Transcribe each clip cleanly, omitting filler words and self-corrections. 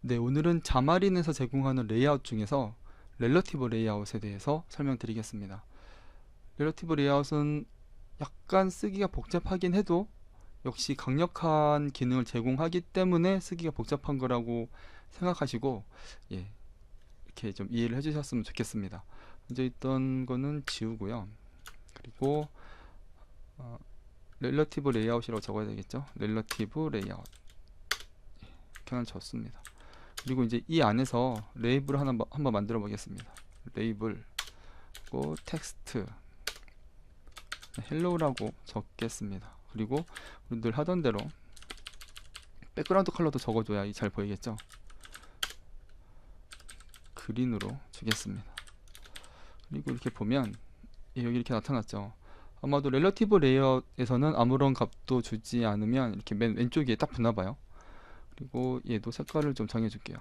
네, 오늘은 자마린에서 제공하는 레이아웃 중에서 렐러티브 레이아웃에 대해서 설명드리겠습니다. 렐러티브 레이아웃은 약간 쓰기가 복잡하긴 해도 역시 강력한 기능을 제공하기 때문에 쓰기가 복잡한 거라고 생각하시고, 예, 이렇게 좀 이해를 해주셨으면 좋겠습니다. 먼저 있던 거는 지우고요. 그리고 렐러티브 레이아웃이라고 적어야 되겠죠. 렐러티브 레이아웃 이렇게 하나 적습니다. 그리고 이제 이 안에서 레이블을 한번 만들어 보겠습니다. 레이블 그리고 텍스트 헬로우라고 적겠습니다. 그리고 늘 하던 대로 백그라운드 컬러도 적어줘야 잘 보이겠죠. 그린으로 주겠습니다. 그리고 이렇게 보면 여기 이렇게 나타났죠. 아마도 렐러티브 레이어에서는 아무런 값도 주지 않으면 이렇게 맨 왼쪽에 딱 붙나봐요. 그리고 얘도 색깔을 좀 정해줄게요.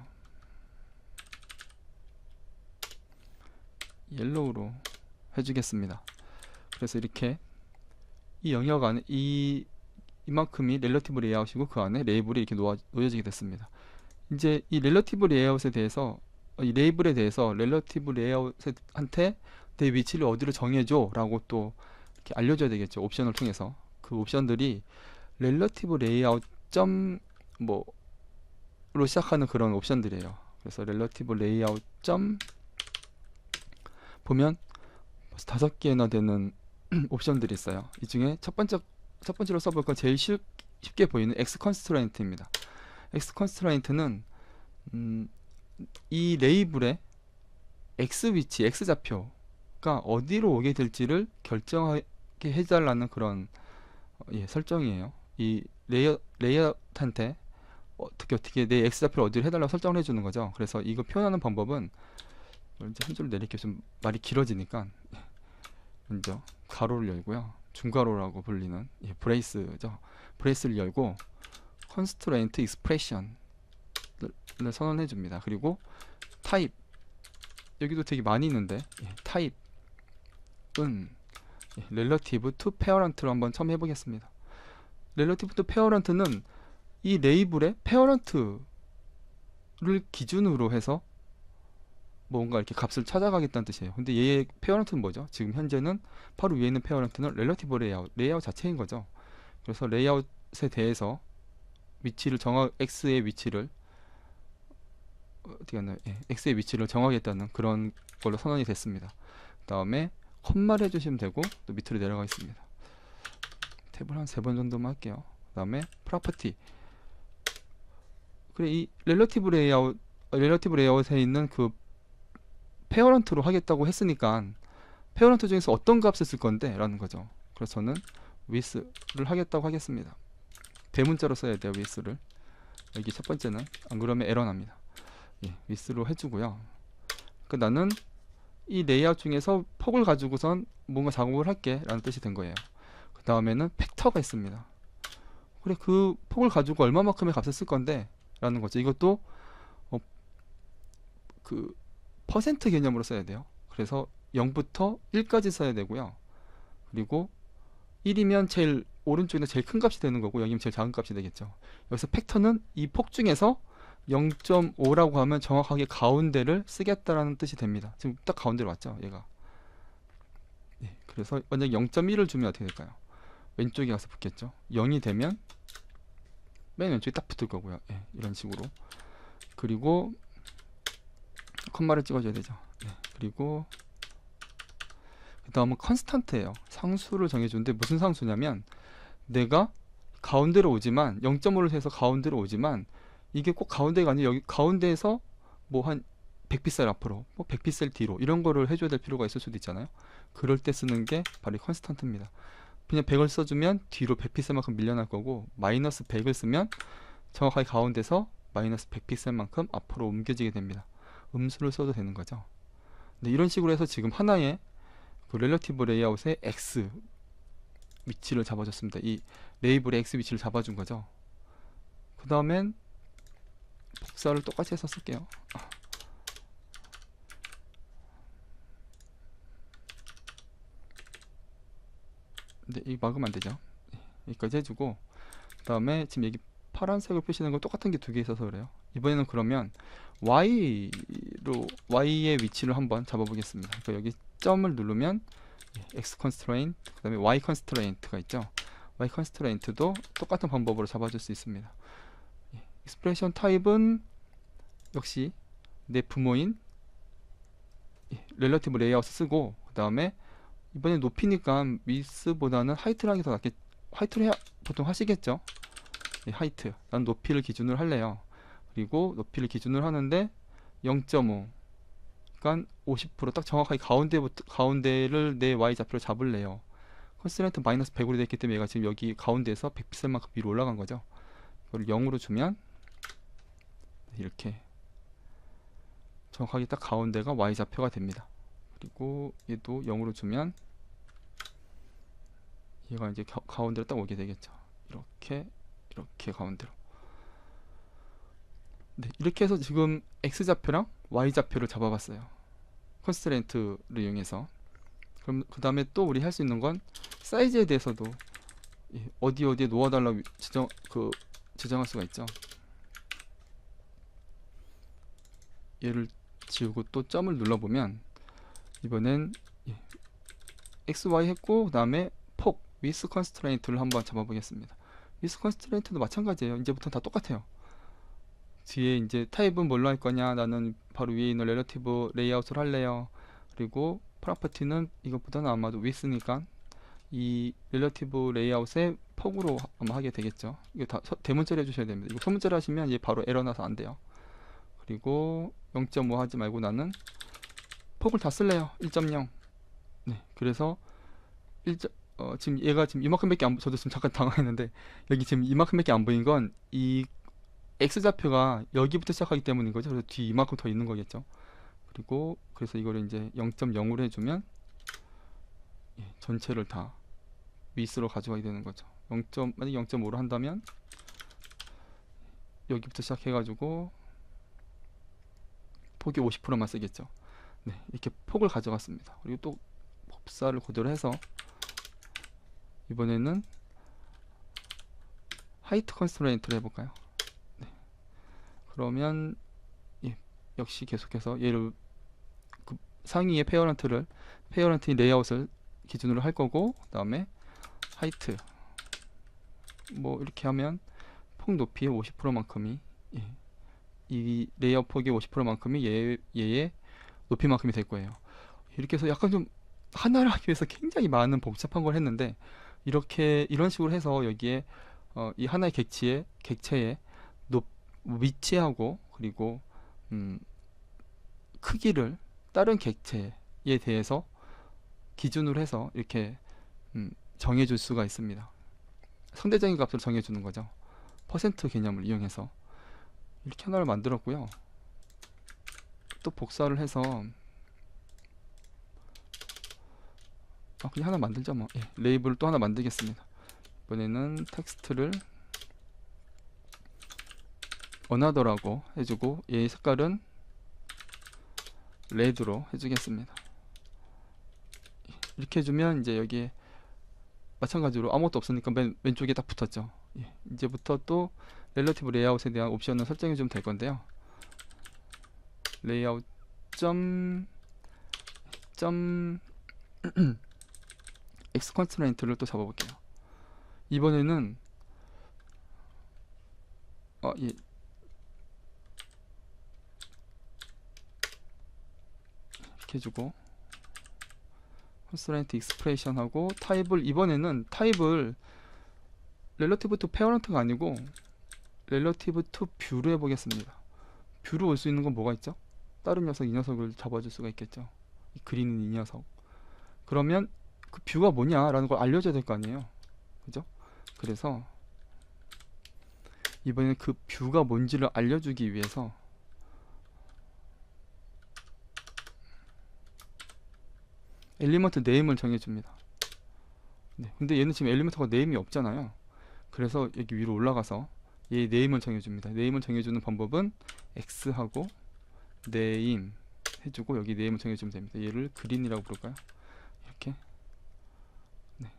옐로우로 해주겠습니다. 그래서 이렇게 이 영역 안에 이만큼이 렐러티브 레이아웃이고 그 안에 레이블이 이렇게 놓여지게 됐습니다. 이제 이 렐러티브 레이아웃에 대해서 이 레이블에 대해서 렐러티브 레이아웃한테 내 위치를 어디로 정해줘 라고 또 이렇게 알려줘야 되겠죠. 옵션을 통해서 그 옵션들이 렐러티브 레이아웃 점 뭐로 시작하는 그런 옵션들이에요. 그래서 렐러티브 레이아웃 점 보면 벌써 5개나 되는 옵션들이 있어요. 이 중에 첫 번째로 써볼 건 제일 쉽게 보이는 X 컨스트레인트입니다. X 컨스트레인트는 이 레이블의 X 위치, X 좌표가 어디로 오게 될지를 결정하게 해달라는 그런 설정이에요. 이 레이아웃한테 어떻게 내 X 좌표를 어디로 해달라고 설정을 해주는 거죠. 그래서 이거 표현하는 방법은 이제 한 줄 내릴게요. 좀 말이 길어지니까 먼저 가로를 열고요. 중가로라고 불리는 브레이스죠. 브레이스를 열고 constraint expression을 선언해 줍니다. 그리고 타입 여기도 되게 많이 있는데 타입은 relative to parent로 한번 처음 해보겠습니다. relative to parent는 이 레이블의 parent를 기준으로 해서 뭔가 이렇게 값을 찾아가겠다는 뜻이에요. 근데 얘의 페어런트는 뭐죠? 지금 현재는 바로 위에 있는 페어런트는 렐러티브 레이아웃 자체인 거죠. 그래서 레이아웃에 대해서 X의 위치를 어떻게 하나요? X의 위치를 정하겠다는 그런 걸로 선언이 됐습니다. 그 다음에 컴마를 해주시면 되고 또 밑으로 내려가겠습니다. 탭을 한 3번 정도만 할게요. 그 다음에 프로퍼티 그래 이 렐러티브 레이아웃에 있는 그 페어런트로 하겠다고 했으니까 페어런트 중에서 어떤 값을 쓸 건데 라는 거죠. 그래서 저는 with를 하겠다고 하겠습니다. 대문자로 써야 돼요. with를 여기 첫 번째는 안 그러면 에러 납니다. with로 해주고요. 나는 이 레이아웃 중에서 폭을 가지고선 뭔가 작업을 할게 라는 뜻이 된 거예요. 그 다음에는 팩터가 있습니다. 그래 그 폭을 가지고 얼마만큼의 값을 쓸 건데 라는 거죠. 이것도 그 퍼센트 개념으로 써야 돼요. 그래서 0부터 1까지 써야 되고요. 그리고 1이면 제일 오른쪽에 제일 큰 값이 되는 거고 0이면 제일 작은 값이 되겠죠. 여기서 팩터는 이 폭 중에서 0.5라고 하면 정확하게 가운데를 쓰겠다라는 뜻이 됩니다. 지금 딱 가운데로 왔죠, 얘가. 그래서 만약 0.1을 주면 어떻게 될까요? 왼쪽에 가서 붙겠죠. 0이 되면 맨 왼쪽에 딱 붙을 거고요. 이런 식으로. 그리고 컴마를 찍어줘야 되죠. 그리고 그 다음은 컨스탄트예요. 상수를 정해주는데 무슨 상수냐면 내가 가운데로 오지만 0.5를 해서 가운데로 오지만 이게 꼭 가운데가 아니라 여기 가운데에서 뭐 한 100픽셀 앞으로 뭐 100픽셀 뒤로 이런 거를 해줘야 될 필요가 있을 수도 있잖아요. 그럴 때 쓰는 게 바로 이 컨스탄트입니다. 그냥 100을 써주면 뒤로 100픽셀만큼 밀려날 거고 마이너스 100을 쓰면 정확하게 가운데서 마이너스 100픽셀만큼 앞으로 옮겨지게 됩니다. 음수를 써도 되는 거죠. 네, 이런 식으로 해서 지금 하나의 그 렐러티브 레이아웃의 X 위치를 잡아줬습니다. 이 레이블의 X 위치를 잡아준 거죠. 그 다음엔 복사를 똑같이 해서 쓸게요. 근데 이 막으면 안 되죠. 여기까지 해주고 그 다음에 지금 여기 파란색을 표시하는 건 똑같은 게 2개 있어서 그래요. 이번에는 그러면 y의 위치를 한번 잡아보겠습니다. 그러니까 여기 점을 누르면 x constraint, 그 다음에 y constraint가 있죠. y constraint도 똑같은 방법으로 잡아줄 수 있습니다. expression 타입은 역시 내 부모인 relative layout 쓰고, 그 다음에 이번에 높이니까 width보다는 height를 하는 게 더 낫겠, height를 보통 하시겠죠. height, 난 높이를 기준으로 할래요. 그리고 높이를 기준으로 하는데 0.5, 그러니까 50%딱 정확하게 가운데를 내 y좌표로 잡을래요. 컨스트레인트 마이너스 100으로 되어 있기 때문에 얘가 지금 여기 가운데에서 100픽셀만큼 위로 올라간 거죠. 이걸 0으로 주면 이렇게 정확하게 딱 가운데가 y좌표가 됩니다. 그리고 얘도 0으로 주면 얘가 이제 가운데로 딱 오게 되겠죠. 이렇게 가운데로. 네, 이렇게 해서 지금 x좌표랑 y좌표를 잡아봤어요. 컨스트레인트를 이용해서. 그럼 그 다음에 또 우리 할 수 있는 건 사이즈에 대해서도 어디에 놓아달라고 지정할 수가 있죠. 얘를 지우고 또 점을 눌러보면 이번엔 XY 했고, 그 다음에 폭 with constraint를 한번 잡아보겠습니다. with constraint도 마찬가지예요. 이제부터 다 똑같아요. 뒤에 이제 타입은 뭘로 할 거냐, 나는 바로 위에 있는 relative layout을 할래요. 그리고 property는 이것보다는 아마도 width니까 이 relative layout의 폭으로 아마 하게 되겠죠. 이거 다 대문자로 해주셔야 됩니다. 이거 소문자로 하시면 얘 바로 에러 나서 안 돼요. 그리고 0.5 하지 말고 나는 폭을 다 쓸래요. 1.0. 네, 그래서 지금 얘가 지금 이만큼밖에 안, 저도 지금 잠깐 당황했는데 여기 지금 이만큼밖에 안 보인 건 이 x좌표가 여기부터 시작하기 때문인 거죠. 그래서 뒤 이만큼 더 있는 거겠죠. 그리고 그래서 이거를 이제 0.0으로 해주면 전체를 다 위스로 가져가게 되는 거죠. 만약에 0.5로 한다면 여기부터 시작해가지고 폭이 50%만 쓰겠죠. 네, 이렇게 폭을 가져갔습니다. 그리고 또 법사를 그대로 해서 이번에는 height constraint를 해볼까요? 네. 그러면 역시 계속해서 얘를 그 상위의 페어런트인 레이아웃을 기준으로 할 거고, 그 다음에 height 뭐 이렇게 하면 폭 높이의 50%만큼이 이 레이아웃 폭의 50%만큼이 얘의 높이만큼이 될 거예요. 이렇게 해서 약간 좀 하나를 하기 위해서 굉장히 많은 복잡한 걸 했는데, 이런 식으로 해서 여기에 이 하나의 객체의 위치하고 그리고 크기를 다른 객체에 대해서 기준으로 해서 이렇게 정해줄 수가 있습니다. 상대적인 값을 정해주는 거죠. 퍼센트 개념을 이용해서 이렇게 하나를 만들었고요. 또 복사를 해서 그냥 하나 만들자 뭐. 레이블을 또 하나 만들겠습니다. 이번에는 텍스트를 another라고 해주고 얘의 색깔은 레드로 해주겠습니다. 이렇게 해주면 이제 여기에 마찬가지로 아무것도 없으니까 맨 왼쪽에 딱 붙었죠. 이제부터 또 렐러티브 레이아웃에 대한 옵션을 설정해 주면 될 건데요. 레이아웃 x 컨스트레인트를 또 잡아볼게요. 이번에는 이렇게 해주고 컨스트레인트 익스프레션 하고 이번에는 타입을 relative to parent가 아니고 relative to view로 해보겠습니다. 뷰로 올 수 있는 건 뭐가 있죠? 다른 녀석, 이 녀석을 잡아줄 수가 있겠죠. 그리는 이 녀석. 그러면 그 뷰가 뭐냐라는 걸 알려줘야 될 거 아니에요. 그죠? 그래서 이번에는 그 뷰가 뭔지를 알려주기 위해서 엘리먼트 네임을 정해줍니다. 네, 근데 얘는 지금 엘리먼트가 네임이 없잖아요. 그래서 여기 위로 올라가서 얘 네임을 정해줍니다. 네임을 정해주는 방법은 x하고 네임 해주고 여기 네임을 정해주면 됩니다. 얘를 그린이라고 부를까요? 이렇게. 네.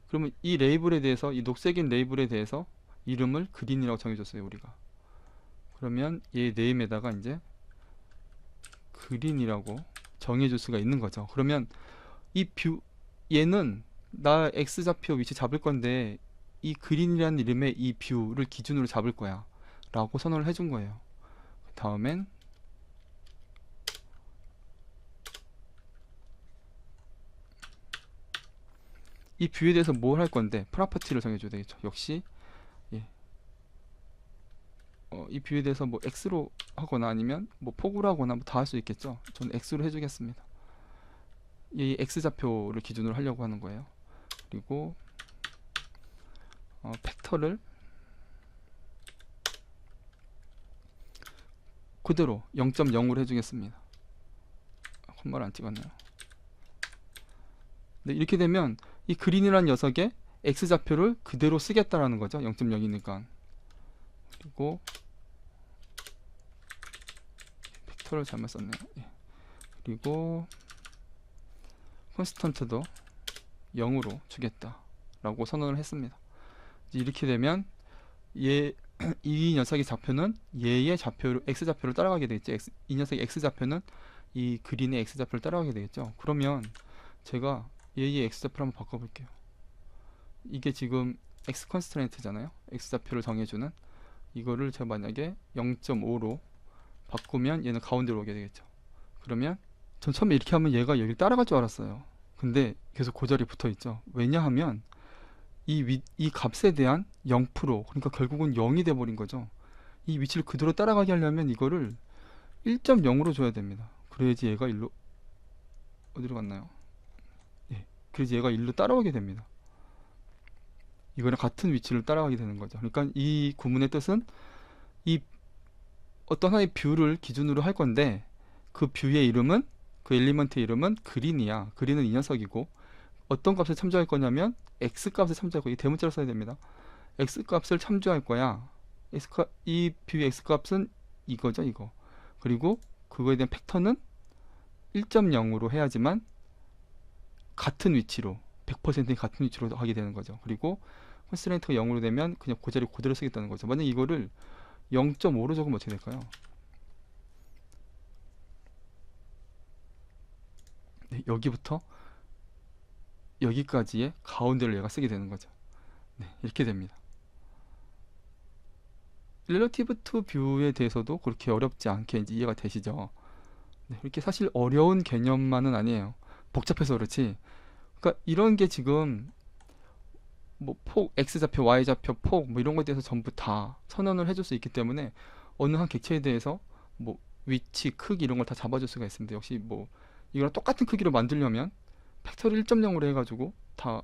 그러면 이 레이블에 대해서, 이 녹색인 레이블에 대해서 이름을 그린이라고 정해줬어요. 우리가 그러면 얘 네임에다가 이제 그린이라고 정해줄 수가 있는 거죠. 그러면 이 뷰 얘는 나 x좌표 위치 잡을 건데 이 그린이라는 이름의 이 뷰를 기준으로 잡을 거야 라고 선언을 해준 거예요. 다음엔 이 뷰에 대해서 뭘 할 건데 프로퍼티를 정해줘야 되겠죠. 역시 예. 이 뷰에 대해서 뭐 x로 하거나 아니면 뭐 폭으로 하거나 뭐 다 할 수 있겠죠. 저는 x로 해주겠습니다. 이 x좌표를 기준으로 하려고 하는 거예요. 그리고 팩터를 그대로 0.0으로 해주겠습니다. 콤마를 안 찍었네요. 네, 이렇게 되면 이 그린이라는 녀석의 x좌표를 그대로 쓰겠다라는 거죠. 0.0이니까. 그리고 팩터를 잘못 썼네요. 예. 그리고 콘스턴트도 0으로 주겠다라고 선언을 했습니다. 이렇게 되면 이 녀석의 좌표는 얘의 좌표를 x좌표를 따라가게 되겠죠. 이 녀석의 x좌표는 이 그린의 x좌표를 따라가게 되겠죠. 그러면 제가 얘의 x좌표를 한번 바꿔볼게요. 이게 지금 x 컨스트레인트잖아요. x좌표를 정해주는 이거를 제가 만약에 0.5로 바꾸면 얘는 가운데로 오게 되겠죠. 그러면 전 처음에 이렇게 하면 얘가 여기를 따라갈 줄 알았어요. 근데 계속 그 자리에 붙어 있죠. 왜냐하면 이 값에 대한 0% 그러니까 결국은 0이 돼버린 거죠. 이 위치를 그대로 따라가게 하려면 이거를 1.0으로 줘야 됩니다. 그래야지 얘가 일로 어디로 갔나요? 예, 그래야지 얘가 일로 따라오게 됩니다. 이거랑 같은 위치를 따라가게 되는 거죠. 그러니까 이 구문의 뜻은 이 어떤 하나의 뷰를 기준으로 할 건데 그 뷰의 이름은 그 엘리먼트의 이름은 그린이야. 그린은 이 녀석이고 어떤 값을 참조할 거냐면 x값을 참조할 거야. 이 대문자로 써야 됩니다. x값을 참조할 거야. 이 뷰의 x값은 이거죠, 이거. 그리고 그거에 대한 팩터는 1.0으로 해야지만 같은 위치로 100% 같은 위치로 하게 되는 거죠. 그리고 컨스트레인트가 0으로 되면 그냥 그 자리 그대로 쓰겠다는 거죠. 만약 이거를 0.5로 적으면 어떻게 될까요? 네, 여기부터 여기까지의 가운데를 얘가 쓰게 되는 거죠. 네, 이렇게 됩니다. 릴러티브 투 뷰에 대해서도 그렇게 어렵지 않게 이제 이해가 되시죠? 네, 이렇게 사실 어려운 개념만은 아니에요. 복잡해서 그렇지. 그러니까 이런 게 지금 뭐 폭, x좌표, y좌표, 폭 뭐 이런 것에 대해서 전부 다 선언을 해줄 수 있기 때문에 어느 한 객체에 대해서 뭐 위치, 크기 이런 걸 다 잡아줄 수가 있습니다. 역시 뭐 이거랑 똑같은 크기로 만들려면 팩터를 1.0으로 해가지고 다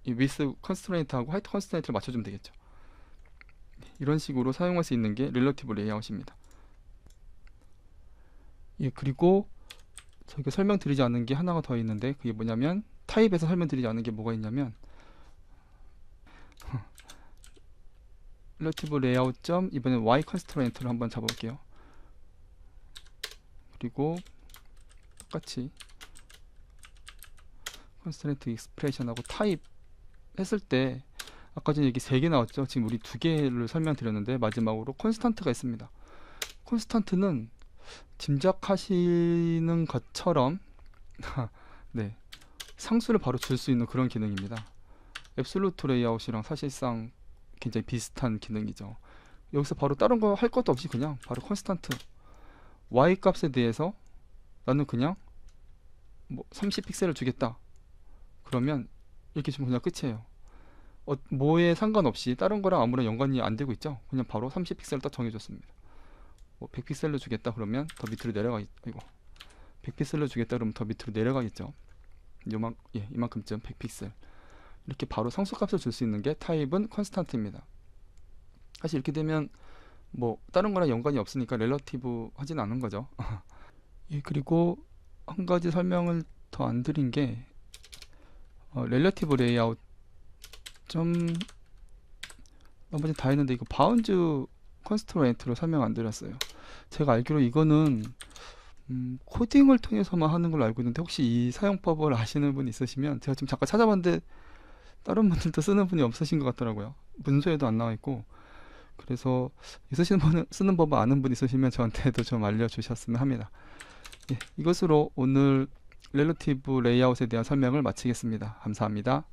이 위스 컨스트레인트하고 하이트 컨스트레인트를 맞춰주면 되겠죠. 이런 식으로 사용할 수 있는 게 릴러티브 레이아웃입니다. 예, 그리고 저희가 설명드리지 않은 게 하나가 더 있는데 그게 뭐냐면 타입에서 설명드리지 않은 게 뭐가 있냐면 릴러티브 레이아웃 점 이번엔 y 컨스트레인트를 한번 잡아볼게요. 그리고 똑같이 컨스트레인트 익스프레션하고 타입 했을 때 아까 전에 여기 3개 나왔죠. 지금 우리 2개를 설명드렸는데 마지막으로 콘스탄트가 있습니다. 콘스탄트는 짐작하시는 것처럼 네, 상수를 바로 줄 수 있는 그런 기능입니다. 앱솔루트 레이아웃이랑 사실상 굉장히 비슷한 기능이죠. 여기서 바로 다른 거 할 것도 없이 그냥 바로 콘스탄트 y 값에 대해서 나는 그냥 뭐 30픽셀을 주겠다. 그러면 이렇게 주면 그냥 끝이에요. 뭐에 상관없이 다른 거랑 아무런 연관이 안 되고 있죠. 그냥 바로 30픽셀을 딱 정해줬습니다. 뭐 100픽셀로 주겠다 그러면 더 밑으로 내려가겠고 100픽셀로 주겠다 그러면 더 밑으로 내려가겠죠. 이만큼쯤 100픽셀 이렇게 바로 상수값을 줄 수 있는 게 타입은 컨스탄트입니다. 사실 이렇게 되면 뭐 다른 거랑 연관이 없으니까 렐러티브 하진 않은 거죠. 예, 그리고 한 가지 설명을 더 안 드린 게 렐러티브 레이아웃 좀 나머지 다 했는데 이거 바운즈 컨스트레인트로 설명 안 드렸어요. 제가 알기로 이거는 코딩을 통해서만 하는 걸로 알고 있는데 혹시 이 사용법을 아시는 분 있으시면 제가 지금 잠깐 찾아봤는데 다른 분들도 쓰는 분이 없으신 것 같더라고요. 문서에도 안 나와 있고 그래서 쓰는 법을 아는 분 있으시면 저한테도 좀 알려주셨으면 합니다. 예, 이것으로 오늘 렐러티브 레이아웃에 대한 설명을 마치겠습니다. 감사합니다.